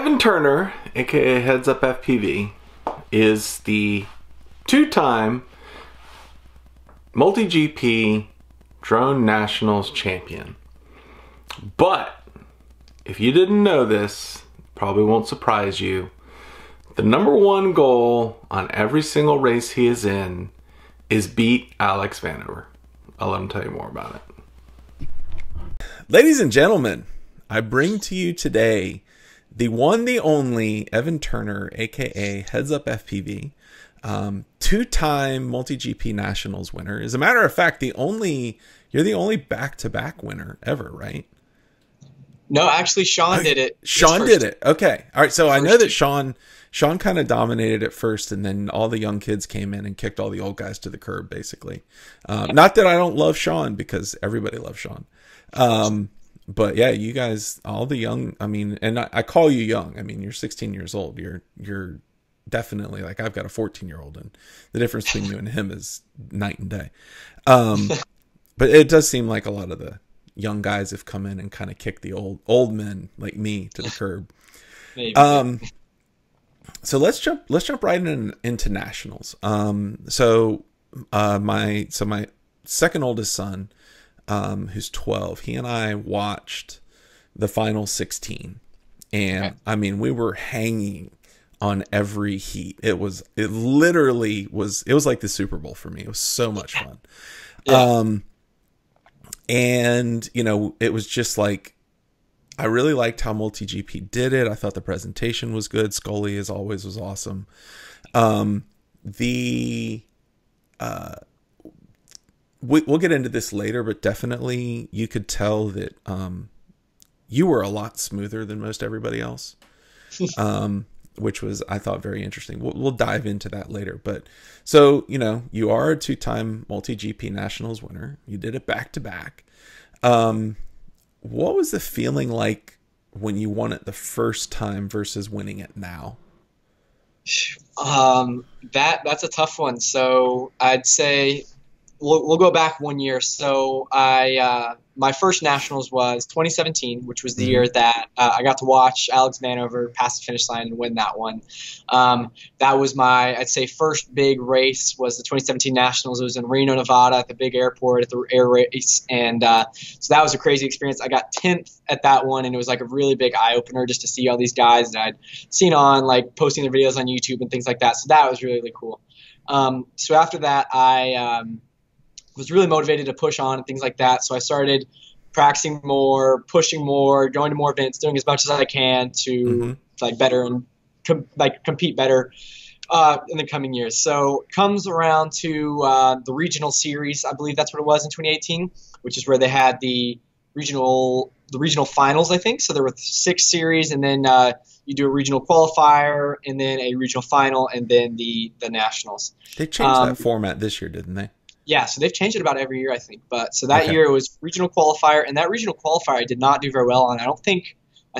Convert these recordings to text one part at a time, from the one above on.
Evan Turner, aka HeadsupFPV, is the two-time MultiGP Drone Nationals champion. But if you didn't know this, probably won't surprise you. The #1 goal on every single race he is in is beat Alex Vanover. I'll let him tell you more about it. Ladies and gentlemen, I bring to you today the one, the only Evan Turner, aka HeadsupFPV, two-time MultiGP Nationals winner. As a matter of fact, you're the only back-to-back winner ever, right? No, actually, Sean did it. Sean did it. Okay. All right. So I know that Sean kind of dominated at first, and then all the young kids came in and kicked all the old guys to the curb, basically. Not that I don't love Sean, because everybody loves Sean. But yeah, you guys, all the young, I mean, and I call you young. I mean, you're 16 years old. You're definitely, like, I've got a 14-year-old, and the difference between you and him is night and day. But it does seem like a lot of the young guys have come in and kind of kicked the old men like me to the curb. Maybe. So let's jump right into nationals. So my second oldest son, who's 12, he and I watched the final 16, and okay. I mean, we were hanging on every heat. It was like the Super Bowl for me. It was so much fun. Yeah. And you know, it was just like, I really liked how MultiGP did it. I thought the presentation was good. Scully, as always, was awesome. We'll get into this later, but definitely you could tell that you were a lot smoother than most everybody else, which was, I thought, very interesting. We'll dive into that later. But so, you know, you are a two-time MultiGP Nationals winner. You did it back-to-back. What was the feeling like when you won it the first time versus winning it now? That's a tough one. So I'd say we'll go back 1 year. So my first nationals was 2017, which was the year that I got to watch Alex Vanover pass the finish line and win that one. That was my, I'd say, first big race was the 2017 nationals. It was in Reno, Nevada, at the big airport at the air race, and so that was a crazy experience. I got 10th at that one, and it was like a really big eye opener just to see all these guys that I'd seen on, like, posting their videos on YouTube and things like that. So that was really, really cool. So after that, I was really motivated to push on and things like that. So I started practicing more, pushing more, going to more events, doing as much as I can to like better and compete better in the coming years. So it comes around to the regional series. I believe that's what it was in 2018, which is where they had the regional finals, I think. So there were 6 series, and then you do a regional qualifier, and then a regional final, and then the nationals. They changed that format this year, didn't they? Yeah, so they've changed it about every year, I think. But so that year it was regional qualifier, and that regional qualifier I did not do very well on. I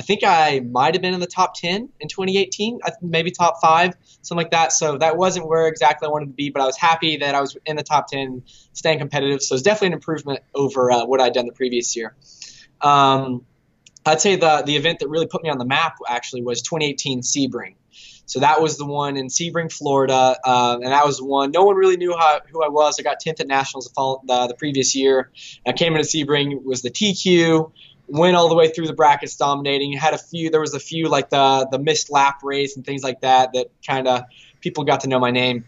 think I might have been in the top 10 in 2018, maybe top 5, something like that. So that wasn't where exactly I wanted to be, but I was happy that I was in the top 10, staying competitive. So it's definitely an improvement over what I'd done the previous year. I'd say the event that really put me on the map actually was 2018 Sebring. So that was the one in Sebring, Florida, and that was the one. No one really knew who I was. I got 10th at Nationals the previous year. I came into Sebring, was the TQ, went all the way through the brackets, dominating. There was a few like the missed lap race and things like that kind of people got to know my name.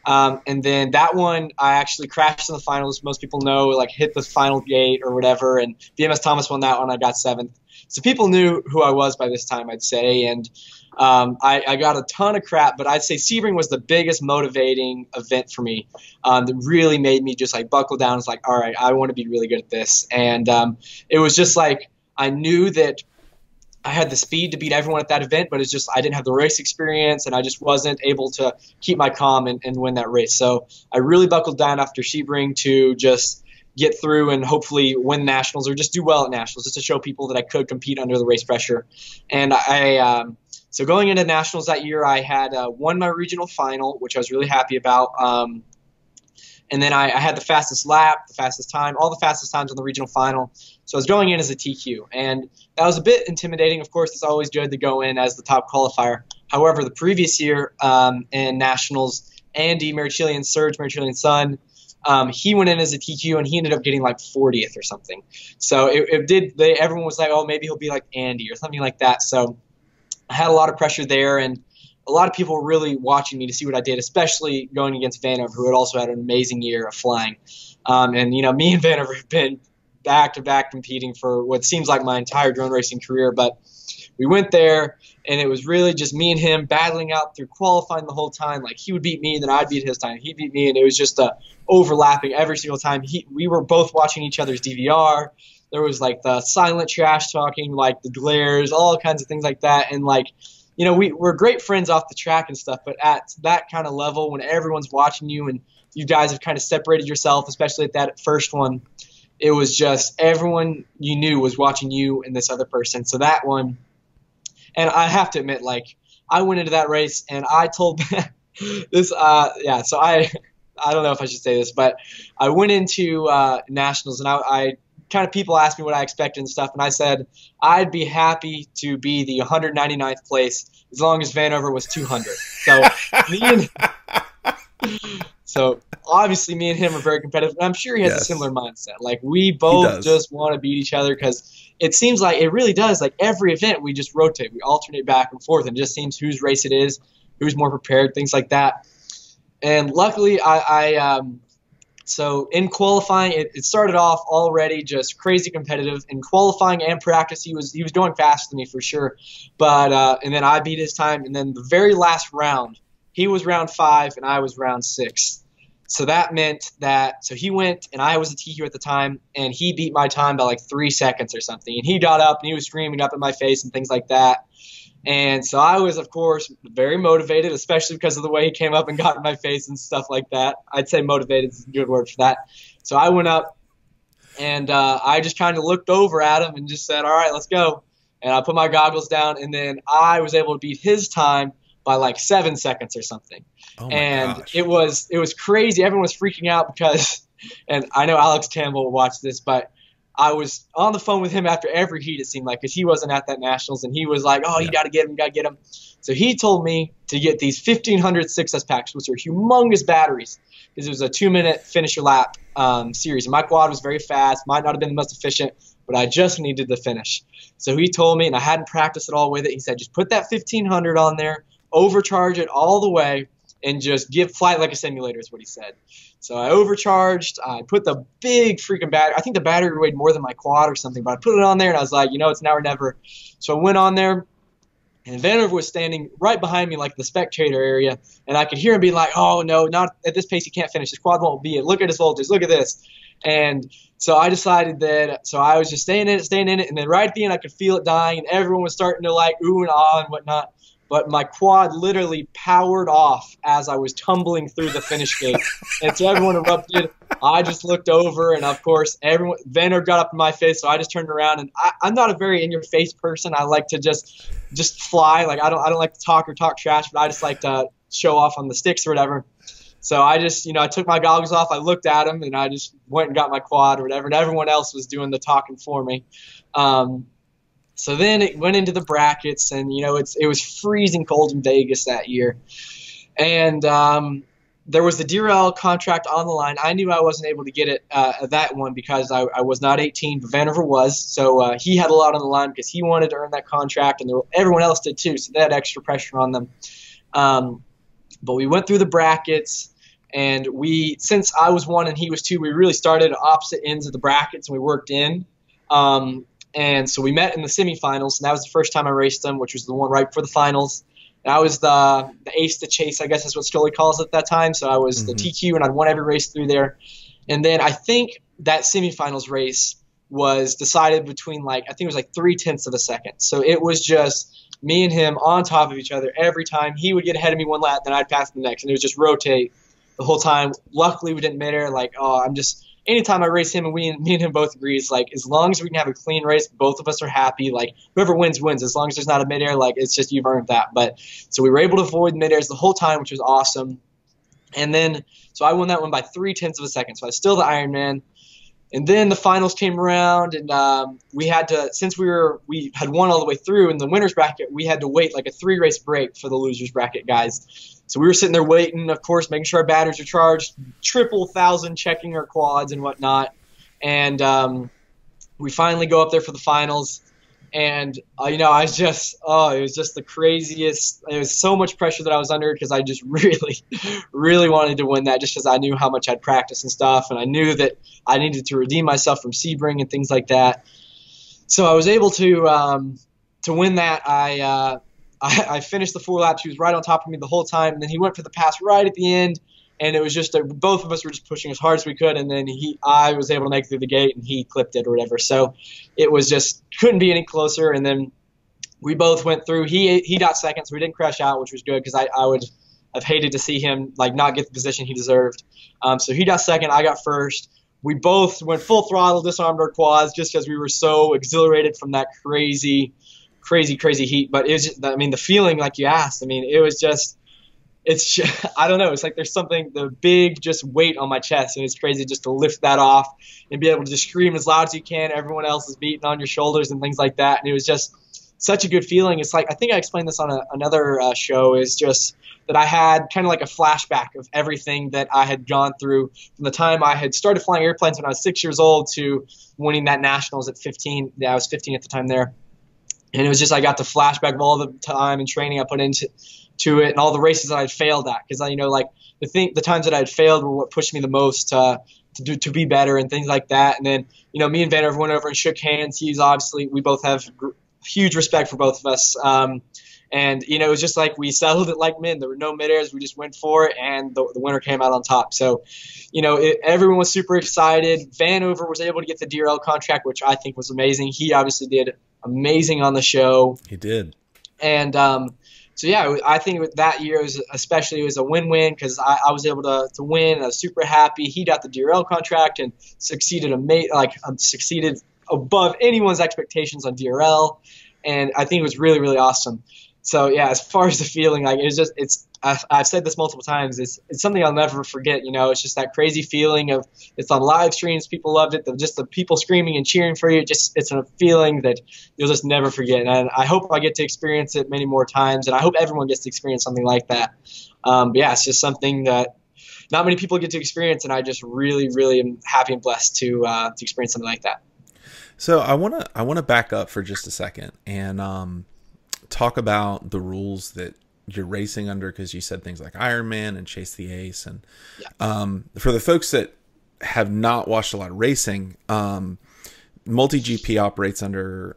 And then that one, I actually crashed in the finals. Most people know, like, hit the final gate or whatever, and BMS Thomas won that one. I got 7th. So people knew who I was by this time, I'd say, and I got a ton of crap, but I'd say Sebring was the biggest motivating event for me. That really made me just like buckle down. It's like, all right, I want to be really good at this. And it was just like, I knew that I had the speed to beat everyone at that event, but it's just I didn't have the race experience, and I just wasn't able to keep my calm and win that race. So I really buckled down after Sebring to just get through and hopefully win nationals or just do well at nationals, just to show people that I could compete under the race pressure. And so going into nationals that year, I had won my regional final, which I was really happy about. And then I had the fastest lap, the fastest time, all the fastest times in the regional final. So So I was going in as a TQ, and that was a bit intimidating. Of course, it's always good to go in as the top qualifier. However, the previous year in Nationals, Andy Marichilian, Serge Marichilian's son, he went in as a TQ, and he ended up getting like 40th or something. So everyone was like, oh, maybe he'll be like Andy or something like that. So I had a lot of pressure there, and a lot of people were really watching me to see what I did, especially going against Vanover, who had also had an amazing year of flying. And, me and Vanover have been back-to-back competing for what seems like my entire drone racing career. But we went there, and it was really just me and him battling out through qualifying the whole time. Like, he would beat me, then I'd beat his time. He'd beat me, and it was just overlapping every single time. We were both watching each other's DVR. There was, like, the silent trash talking, like the glares, all kinds of things like that. And, like, we're great friends off the track and stuff, but at that kind of level, when everyone's watching you and you guys have kind of separated yourself, especially at that first one, it was just everyone you knew was watching you and this other person. So that one, and I have to admit, like, I went into that race and I told this, so I don't know if I should say this, but I went into Nationals, and I kind of, people asked me what I expected and stuff, and I said I'd be happy to be the 199th place as long as Vanover was 200. So obviously me and him are very competitive, and I'm sure he has a similar mindset. Like, we both just want to beat each other, because it seems like it really does. Like, every event we just rotate, we alternate back and forth, and it just seems whose race it is, who's more prepared, things like that. And luckily so in qualifying, it started off already just crazy competitive. In qualifying and practice, he was going faster than me for sure. But and then I beat his time, and then the very last round, he was round 5 and I was round 6. So that meant that he went, and I was a TQ at the time, and he beat my time by like 3 seconds or something. And he got up and he was screaming up in my face and things like that. And so I was, of course, very motivated, especially because of the way he came up and got in my face and stuff like that. I'd say motivated is a good word for that. So I went up, and I just kind of looked over at him and just said, all right, let's go. And I put my goggles down, and then I was able to beat his time by like 7 seconds or something. Oh my gosh. It was crazy. Everyone was freaking out because, and I know Alex Campbell will watch this, but I was on the phone with him after every heat, it seemed like, because he wasn't at that Nationals, and he was like, oh, you got to get him, So he told me to get these 1,500 6S packs, which are humongous batteries, because it was a 2-minute finish your lap series. And my quad was very fast, might not have been the most efficient, but I just needed the finish. So he told me, and I hadn't practiced at all with it, he said, just put that 1,500 on there, overcharge it all the way, and just fly it like a simulator is what he said. So I overcharged. I put the big freaking battery. I think the battery weighed more than my quad or something, but I put it on there, and I was like, it's now or never. So I went on there, and Vanover was standing right behind me, like the spectator area, and I could hear him be like, oh, no, not at this pace he can't finish. His quad won't be it. Look at his voltage. Look at this. And so I decided that, so I was just staying in it, and then right at the end I could feel it dying, and everyone was starting to like ooh and ah and whatnot. But my quad literally powered off as I was tumbling through the finish gate. And so everyone erupted. I just looked over, and of course, Vanover got up in my face, so I just turned around. And I'm not a very in-your-face person. I like to just fly. Like, I don't like to talk trash, but I just like to show off on the sticks or whatever. So I just, I took my goggles off. I looked at him, and I just went and got my quad or whatever. And everyone else was doing the talking for me. So then it went into the brackets, and it was freezing cold in Vegas that year, and there was the DRL contract on the line. I knew I wasn't able to get it that one because I was not 18, but Vanover was, so he had a lot on the line because he wanted to earn that contract, and everyone else did too, so they had extra pressure on them. But we went through the brackets, and since I was 1 and he was 2, we really started at opposite ends of the brackets, and we worked in. And so we met in the semifinals, and that was the first time I raced them, which was the one right before the finals. And I was the ace to chase, I guess that's what Stoli calls it at that time. So I was the TQ, and I'd won every race through there. And then I think that semifinals race was decided between I think it was 0.3 of a second. So it was just me and him on top of each other every time. He would get ahead of me one lap, then I'd pass the next, and it would just rotate the whole time. Luckily, we didn't midair. Anytime I race him, and me and him both agree, it's as long as we can have a clean race, both of us are happy. Whoever wins, wins. As long as there's not a midair, it's just you've earned that. But so we were able to avoid midairs the whole time, which was awesome. And then, so I won that one by 0.3 of a second. So I was still the Iron Man. And then the finals came around, and we had to, since we had won all the way through in the winners bracket, we had to wait like a 3-race break for the losers bracket guys. So we were sitting there waiting, of course, making sure our batteries are charged, triple 1,000 checking our quads and whatnot. And we finally go up there for the finals. And, you know, it was just the craziest. It was so much pressure that I was under because I just really, really wanted to win that just because I knew how much I'd practiced and stuff. And I knew that I needed to redeem myself from Sebring and things like that. So I was able to win that. I finished the 4 laps. He was right on top of me the whole time. And then he went for the pass right at the end. And it was just both of us were just pushing as hard as we could, and then I was able to make it through the gate, and he clipped it or whatever. So it was just couldn't be any closer. And then we both went through. He got second, so we didn't crash out, which was good because I would have hated to see him like not get the position he deserved. So he got second, I got first. We both went full throttle, disarmed our quads just because we were so exhilarated from that crazy heat. But it was just, I mean, the feeling like you asked. I mean, it was just. It's just, I don't know. It's like there's something, the big just weight on my chest, and it's crazy just to lift that off and be able to just scream as loud as you can. Everyone else is beating on your shoulders and things like that, and it was just such a good feeling. It's like I think I explained this on another show. Is just that I had kind of like a flashback of everything that I had gone through from the time I had started flying airplanes when I was 6 years old to winning that nationals at 15. Yeah, I was 15 at the time there, and it was just I got the flashback of all the time and training I put into it and all the races that I'd failed at, because you know, like the times that I'd failed were what pushed me the most to be better and things like that. And then, you know, me and Vanover went over and shook hands. He's obviously, we both have huge respect for both of us. And you know, it was just like we settled it like men. There were no mid-airs. We just went for it, and the winner came out on top. So, you know, everyone was super excited. Vanover was able to get the DRL contract, which I think was amazing. He obviously did amazing on the show. He did. And so yeah, I think that year was a win-win because I was able to win. And I was super happy. He got the DRL contract and succeeded above anyone's expectations on DRL, and I think it was really, really awesome. So yeah, as far as the feeling, like I've said this multiple times. It's something I'll never forget. You know, it's just that crazy feeling of it's on live streams. People loved it. Just the people screaming and cheering for you. It's a feeling that you'll just never forget. And I hope I get to experience it many more times. And I hope everyone gets to experience something like that. But yeah, it's just something that not many people get to experience, and I just really, really am happy and blessed to experience something like that. So I wanna back up for just a second and talk about the rules that you're racing under, because you said things like Ironman and Chase the Ace, and for the folks that have not watched a lot of racing, MultiGP operates under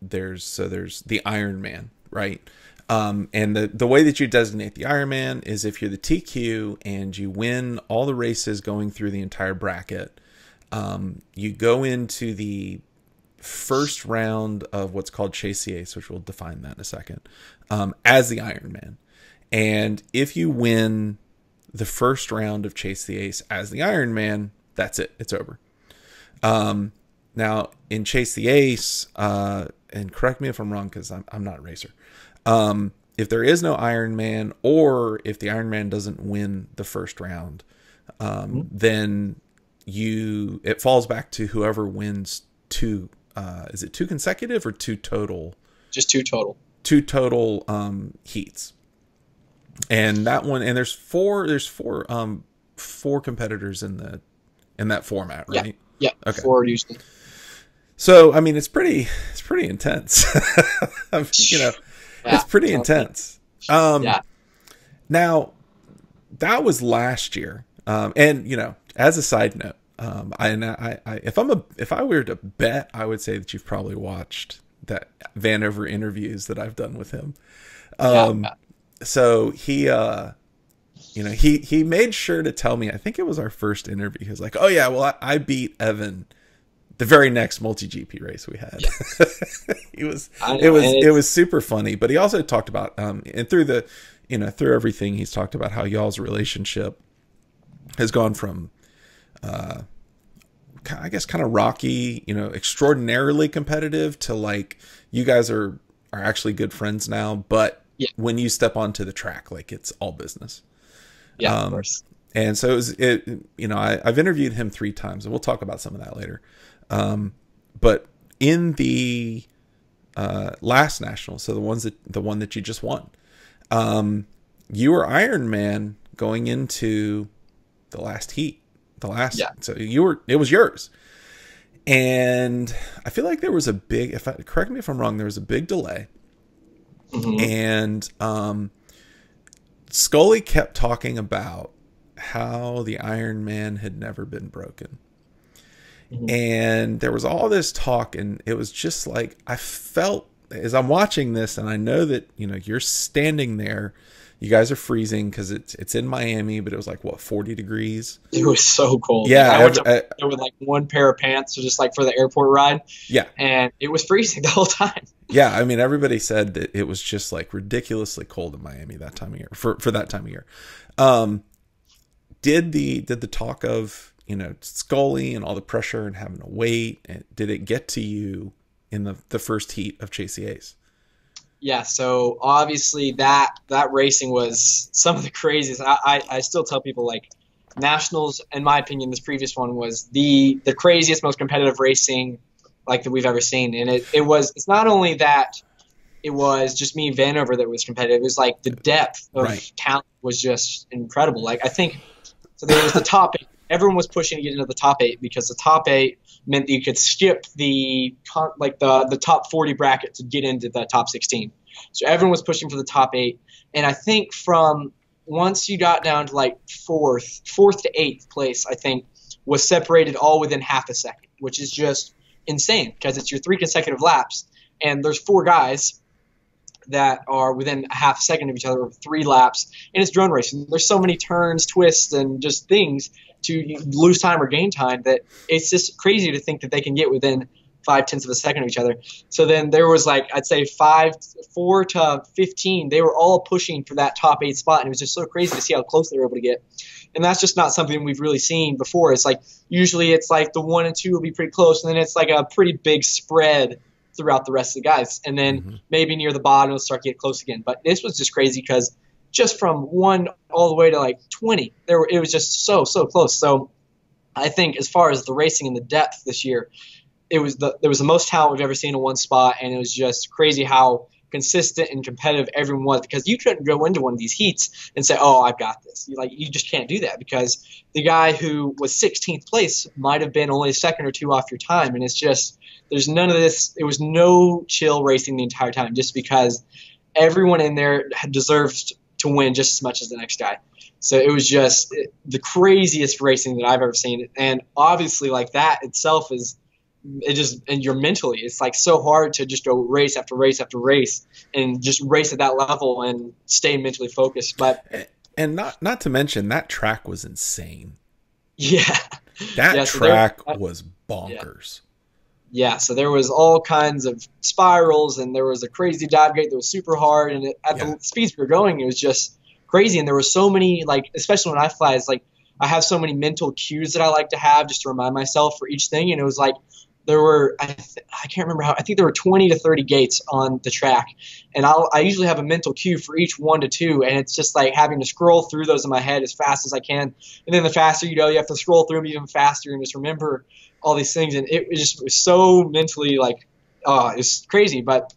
there's the Ironman, right? And the way that you designate the Ironman is if you're the TQ and you win all the races going through the entire bracket, you go into the first round of what's called Chase the Ace, which we'll define that in a second, as the Ironman. And if you win the first round of Chase the Ace as the Ironman, that's it. It's over. Now, in Chase the Ace, and correct me if I'm wrong because I'm not a racer, if there is no Ironman, or if the Ironman doesn't win the first round, then it falls back to whoever wins two. Is it 2 consecutive or 2 total? Just 2 total. 2 total heats. And that one, and there's four competitors in that format, right? Yeah. Okay. 4 usually. So I mean, it's pretty intense. You know, it's pretty intense. Yeah. Now, that was last year, and you know, as a side note. If I were to bet, I would say that you've probably watched that Vanover interviews that I've done with him. So he, you know, he made sure to tell me, I think it was our first interview. He was like, "Oh yeah, well I beat Evan the very next MultiGP race we had." Yeah. It was super funny, but he also talked about, and through everything, he's talked about how y'all's relationship has gone from, I guess, kind of rocky, you know, extraordinarily competitive to like you guys are actually good friends now. But when you step onto the track, like it's all business. Yeah, of course. And so I've interviewed him 3 times, and we'll talk about some of that later. But in the last national, so the one that you just won, you were Iron Man going into the last heat, so it was yours. And I feel like there was a big, correct me if I'm wrong, there was a big delay. And Scully kept talking about how the Iron Man had never been broken. And there was all this talk, and it was just like, I felt as I'm watching this, and I know that, you're standing there, you guys are freezing because it's in Miami, but it was like, what, 40 degrees? It was so cold. Yeah. I went there with like one pair of pants, just like for the airport ride. Yeah. And it was freezing the whole time. Yeah. I mean, everybody said that it was just like ridiculously cold in Miami that time of year, for that time of year. Did the talk of, Scully and all the pressure and having to wait, and did it get to you in the first heat of Chase the Ace? Yeah, so obviously that racing was some of the craziest. I still tell people, like, Nationals, in my opinion, this previous one was the craziest, most competitive racing like that we've ever seen. And it's not only that it was just me and Vanover that was competitive. It was like the depth of talent was just incredible. Like, I think, so there was the top 8. Everyone was pushing to get into the top 8 because the top 8 meant that you could skip the top 40 bracket to get into the top 16. So everyone was pushing for the top 8. And I think from once you got down to like fourth to 8th place, I think, was separated all within half a second, which is just insane because it's your 3 consecutive laps. And there's 4 guys that are within a half a second of each other, 3 laps. And it's drone racing. There's so many turns, twists, and just things to lose time or gain time that it's just crazy to think that they can get within 0.5 of a second of each other. So then there was, like, I'd say 4 to 15. They were all pushing for that top 8 spot, and it was just so crazy to see how close they were able to get. And that's just not something we've really seen before. It's like usually it's like the 1 and 2 will be pretty close, and then it's like a pretty big spread throughout the rest of the guys. And then maybe near the bottom it'll start to get close again. But this was just crazy because just from 1 all the way to like 20, it was just so close. So I think as far as the racing and the depth this year, there was the most talent we've ever seen in one spot, and it was just crazy how consistent and competitive everyone was, because you couldn't go into one of these heats and say, oh, I've got this. You just can't do that, because the guy who was 16th place might have been only a second or 2 off your time, and it's just there's none of this. It was no chill racing the entire time, just because everyone in there deserved to win just as much as the next guy. So it was just the craziest racing that I've ever seen, and obviously like that itself is and you're mentally, it's like so hard to just go race after race after race and just race at that level and stay mentally focused. But not to mention that track was insane. Yeah, that track was bonkers. Yeah, so there was all kinds of spirals, and there was a crazy dive gate that was super hard, and at the speeds we were going, it was just crazy. And there were so many, like, especially when I fly, it's like I have so many mental cues that I like to have just to remind myself for each thing. And it was like there were, I can't remember how, I think there were 20 to 30 gates on the track. And I usually have a mental cue for each 1 to 2. And it's just like having to scroll through those in my head as fast as I can. And then the faster you go, you have to scroll through them even faster and just remember all these things. And it was so mentally like, it's crazy. But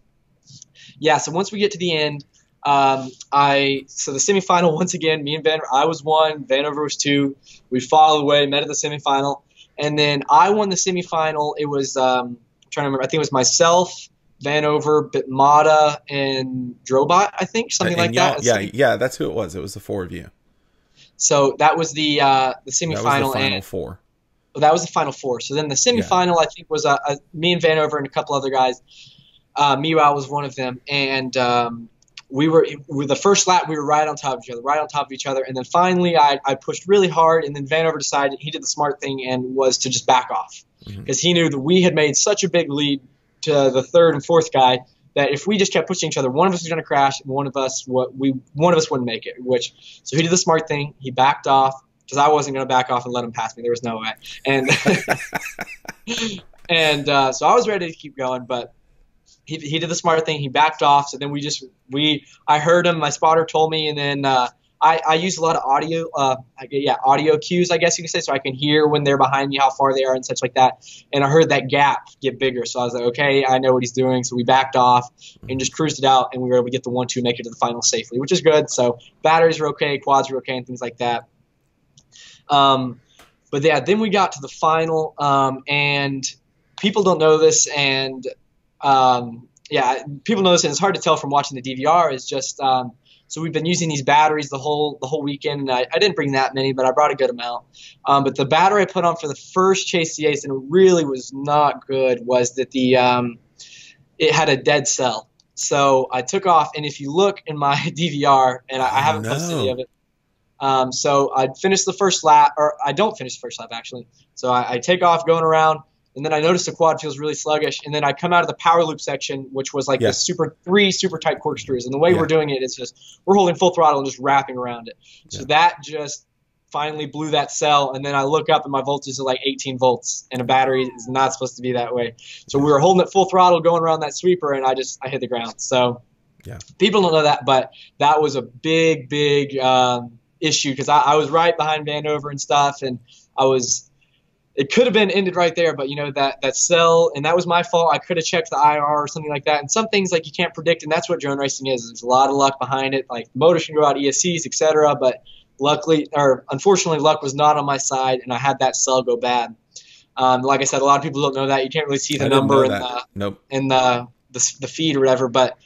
yeah, so once we get to the end, so the semifinal, once again, me and Vanover, I was 1, Vanover was 2. We fought all the way, met at the semifinal. And then I won the semifinal. It was, I'm trying to remember, I think it was myself, Vanover, Bitmata, and Drobot, I think, something like that. Yeah, that's who it was. It was the 4 of you. So that was the semifinal. That was the final 4. That was the final 4. So then the semifinal, I think, was me and Vanover and a couple other guys. Miwa was one of them. And we were the first lap, we were right on top of each other. And then finally I pushed really hard, and then Vanover decided he did the smart thing and was to just back off, because he knew that we had made such a big lead to the 3rd and 4th guy that if we just kept pushing each other, one of us was going to crash and one of us wouldn't make it. So he did the smart thing. He backed off, because I wasn't going to back off and let him pass me. There was no way. And so I was ready to keep going, but he did the smart thing. He backed off. So then I heard him. My spotter told me, and then I use a lot of audio, audio cues, I guess you could say, so I can hear when they're behind me, how far they are and such like that. And I heard that gap get bigger, so I was like, okay, I know what he's doing. So we backed off and just cruised it out, and we were able to get the 1-2, make it to the final safely, which is good. So batteries are okay, quads are okay, and things like that. But yeah, then we got to the final, and people don't know this, and people know this, and it's hard to tell from watching the DVR. Is just so we've been using these batteries the whole weekend, and I didn't bring that many, but I brought a good amount. But the battery I put on for the first Chase the Ace, and it really was not good, was that it had a dead cell. So I took off, and if you look in my DVR, and I haven't posted any of it. So I finished the first lap, or I don't finish the first lap actually. So I take off going around, and then I notice the quad feels really sluggish, and then I come out of the power loop section, which was like the three super tight corkscrews, and the way we're doing it is just we're holding full throttle and just wrapping around it. So that just finally blew that cell, and then I look up and my voltage is like 18 volts, and a battery is not supposed to be that way. So we were holding it full throttle going around that sweeper, and I hit the ground. So people don't know that, but that was a big issue, because I was right behind Vanover and stuff, and it could have been ended right there, but that cell, and that was my fault. I could have checked the IR or something like that, and some things like you can't predict, and that's what drone racing is. There's a lot of luck behind it. Like motors can go out ESCs, etc., but unfortunately, luck was not on my side, and I had that cell go bad. Like I said, a lot of people don't know that. You can't really see the number in the feed or whatever, but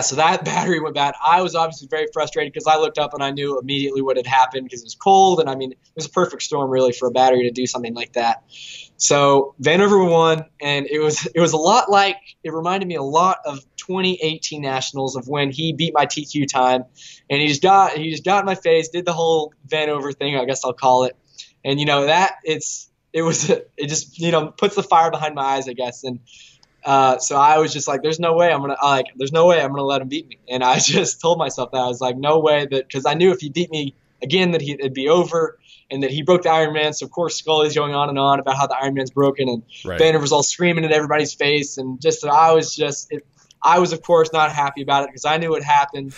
so that battery went bad. I was obviously very frustrated because I looked up and I knew immediately what had happened, because it was cold, and I mean, it was a perfect storm really for a battery to do something like that. So Vanover won, and it was a lot like, it reminded me a lot of 2018 Nationals, of when he beat my TQ time, and he just got in my face, did the whole Vanover thing, I guess I'll call it, and it just puts the fire behind my eyes, I guess, and so I was just like, there's no way I'm gonna let him beat me, and I just told myself that. I was like, no way, because I knew if he beat me again that it'd be over, and that he broke the Iron Man. So of course Scully's going on and on about how the Iron Man's broken, and Vanover's all screaming in everybody's face, and I was of course not happy about it, because I knew it happened.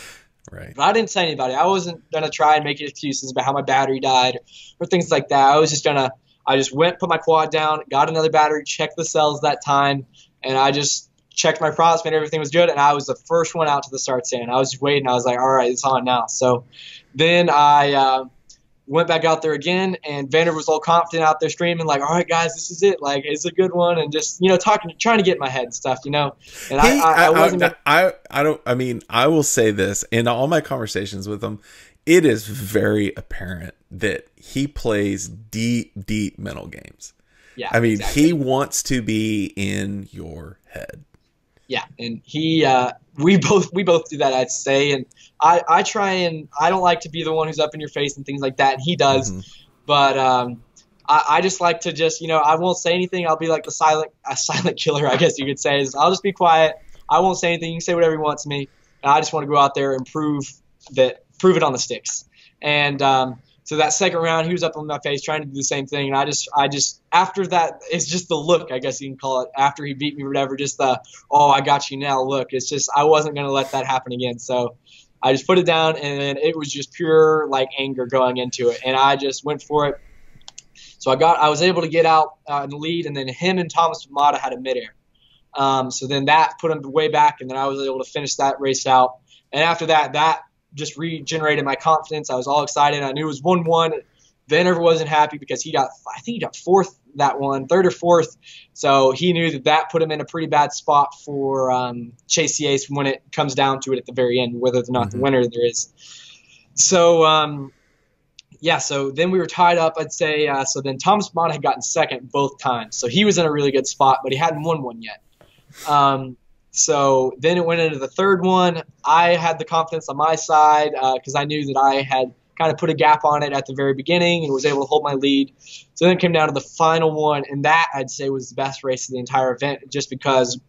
Right. But I didn't say anybody. I wasn't gonna try and make excuses about how my battery died or things like that. I just went, put my quad down, got another battery, checked the cells that time, and I just checked my props, made everything was good, and I was the first one out to the start stand. I was just waiting. I was like, all right, it's on now. So then I went back out there again, and Vanover was all confident out there screaming like, all right, guys, this is it. Like, it's a good one, and just, trying to get in my head and stuff, And I will say this, in all my conversations with him, it is very apparent that he plays deep mental games. Yeah, I mean, exactly. He wants to be in your head. Yeah, and we both do that, I'd say, and I try, and I don't like to be the one who's up in your face and things like that, and he does, but I just like to just, I won't say anything. I'll be like a silent killer, I guess you could say. I'll just be quiet. I won't say anything. You can say whatever you want to me, and I just want to go out there and prove it on the sticks. And so that second round, he was up on my face trying to do the same thing, and I just after that, it's just the look, I guess you can call it, after he beat me or whatever, just the, oh, I got you now look. It's just, I wasn't going to let that happen again. So I just put it down, and then it was just pure like anger going into it, and I just went for it. So I was able to get out in the lead, and then him and Thomas Mata had a midair. So then that put him way back, and then I was able to finish that race out. And after that just regenerated my confidence. I was all excited. I knew it was 1-1. Vanover wasn't happy because I think he got third or fourth. So he knew that put him in a pretty bad spot for Chase the Ace when it comes down to it at the very end, whether or not the winner there is. So, so then we were tied up, I'd say. So then Thomas Mata had gotten second both times. So he was in a really good spot, but he hadn't won one yet. So then it went into the third one. I had the confidence on my side because I knew that I had kind of put a gap on it at the very beginning and was able to hold my lead. So then it came down to the final one, and that I'd say was the best race of the entire event, just because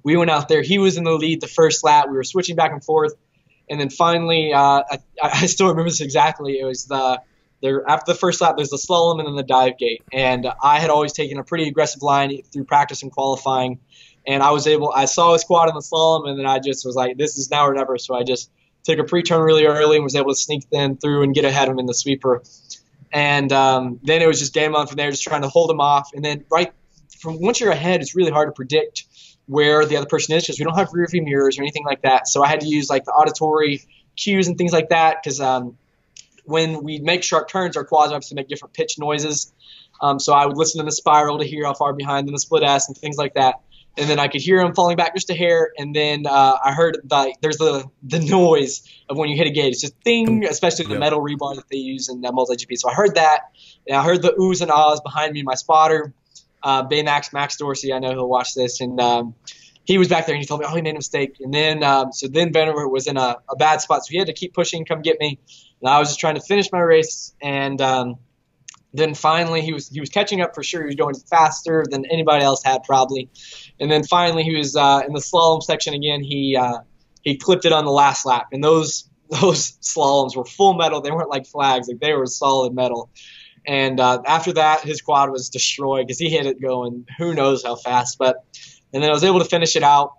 we went out there. He was in the lead the first lap. We were switching back and forth, and then finally, I still remember this exactly. It was after the first lap, there's the slalom and then the dive gate, and I had always taken a pretty aggressive line through practice and qualifying. And I saw his quad in the slalom, and then I just was like, this is now or never. So I just took a pre-turn really early and was able to sneak then through and get ahead of him in the sweeper. And then it was just game on from there, just trying to hold him off. And then right from once you're ahead, it's really hard to predict where the other person is because we don't have rear view mirrors or anything like that. So I had to use like the auditory cues and things like that because when we make sharp turns, our quads have to make different pitch noises. So I would listen to the spiral to hear how far behind, then the split S and things like that. And then I could hear him falling back just a hair. And then I heard there's the noise of when you hit a gate. It's just ding, especially the metal rebar that they use in MultiGP. So I heard that. And I heard the oohs and ahs behind me, my spotter, Baymax, Max Dorsey. I know he'll watch this. And he was back there and he told me, oh, he made a mistake. And then so then Vanover was in a bad spot. So he had to keep pushing, come get me. And I was just trying to finish my race. And then finally he was catching up for sure. He was going faster than anybody else had probably. And then finally he was in the slalom section again. He clipped it on the last lap. And those slaloms were full metal. They weren't like flags. Like they were solid metal. And after that, his quad was destroyed because he hit it going who knows how fast. And then I was able to finish it out.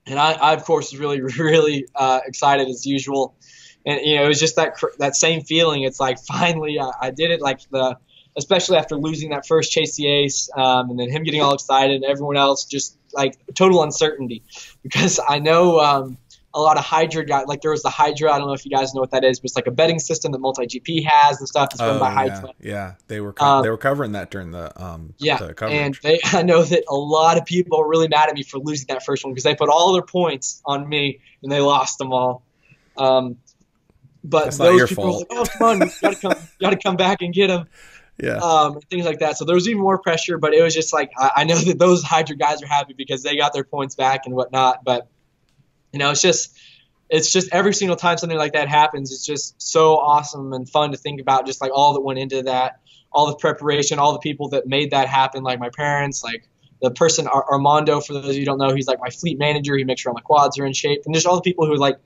And I of course, was really, really excited as usual. And, you know, it was just that same feeling. It's like finally I did it, like especially after losing that first Chase the Ace and then him getting all excited and everyone else just like total uncertainty. Because I know a lot of Hydra guys, like there was the Hydra, I don't know if you guys know what that is, but it's like a betting system that MultiGP has and stuff. It's run by Hydra. Yeah, they were covering that during the coverage. And I know that a lot of people are really mad at me for losing that first one because they put all their points on me and they lost them all. But that's those people were like, oh, come on, you gotta come back and get him. Yeah. Things like that. So there was even more pressure, but it was just like, I know that those Hydra guys are happy because they got their points back and whatnot. But, you know, it's just every single time something like that happens, it's just so awesome and fun to think about just like all that went into that, all the preparation, all the people that made that happen, like my parents, like the person, Armando, for those of you who don't know, he's like my fleet manager. He makes sure all my quads are in shape. And just all the people who like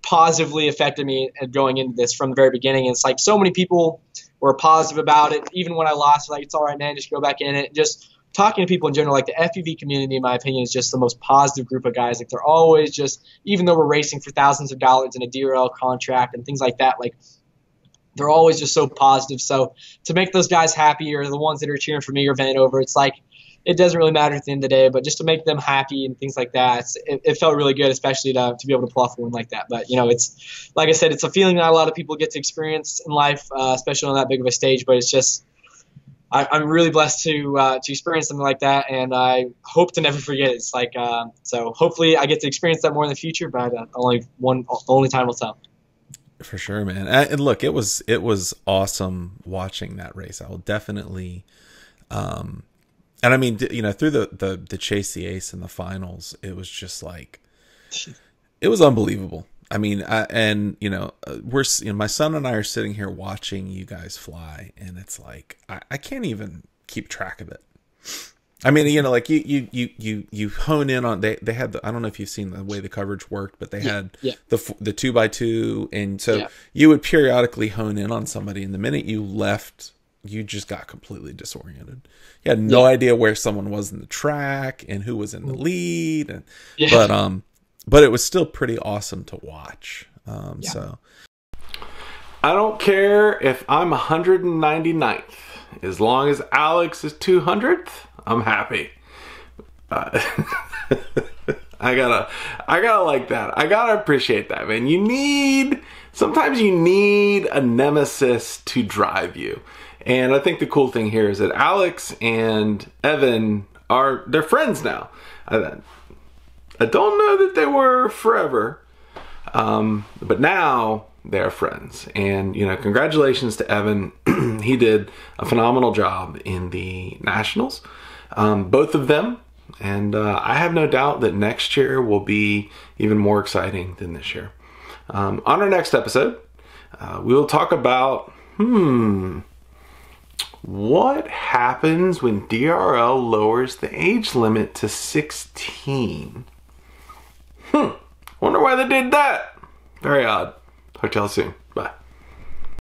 positively affected me going into this from the very beginning. And it's like so many people were positive about it. Even when I lost, like, it's all right, man, just go back in it. Just talking to people in general, like the FPV community, in my opinion, is just the most positive group of guys. Like they're always just, even though we're racing for thousands of dollars in a DRL contract and things like that, like they're always just so positive. So to make those guys happy, or the ones that are cheering for me or Vanover, it's like, it doesn't really matter at the end of the day, but just to make them happy and things like that, it felt really good, especially to be able to pull off a win like that. But, you know, it's, like I said, it's a feeling that a lot of people get to experience in life, especially on that big of a stage. But it's just, I'm really blessed to experience something like that, and I hope to never forget it. It's like, so hopefully I get to experience that more in the future, but only time will tell. For sure, man. And look, it was awesome watching that race. I will definitely, and I mean, you know, through the Chase the Ace in the finals, it was just like, it was unbelievable. I mean, you know, my son and I are sitting here watching you guys fly, and it's like, I can't even keep track of it. I mean, you know, like you hone in on, they had I don't know if you've seen the way the coverage worked, but they had the 2x2, and so you would periodically hone in on somebody, and the minute you left, you just got completely disoriented. You had no idea where someone was in the track and who was in the lead, and but it was still pretty awesome to watch. So I don't care if I'm 199th, as long as Alex is 200th, I'm happy. I gotta like that. I gotta appreciate that, man. Sometimes you need a nemesis to drive you. And I think the cool thing here is that Alex and Evan they're friends now. I don't know that they were forever, but now they're friends. And, you know, congratulations to Evan. He did a phenomenal job in the Nationals, both of them. And I have no doubt that next year will be even more exciting than this year. On our next episode, we will talk about, what happens when DRL lowers the age limit to 16? Wonder why they did that. Very odd. Talk to y'all soon. Bye.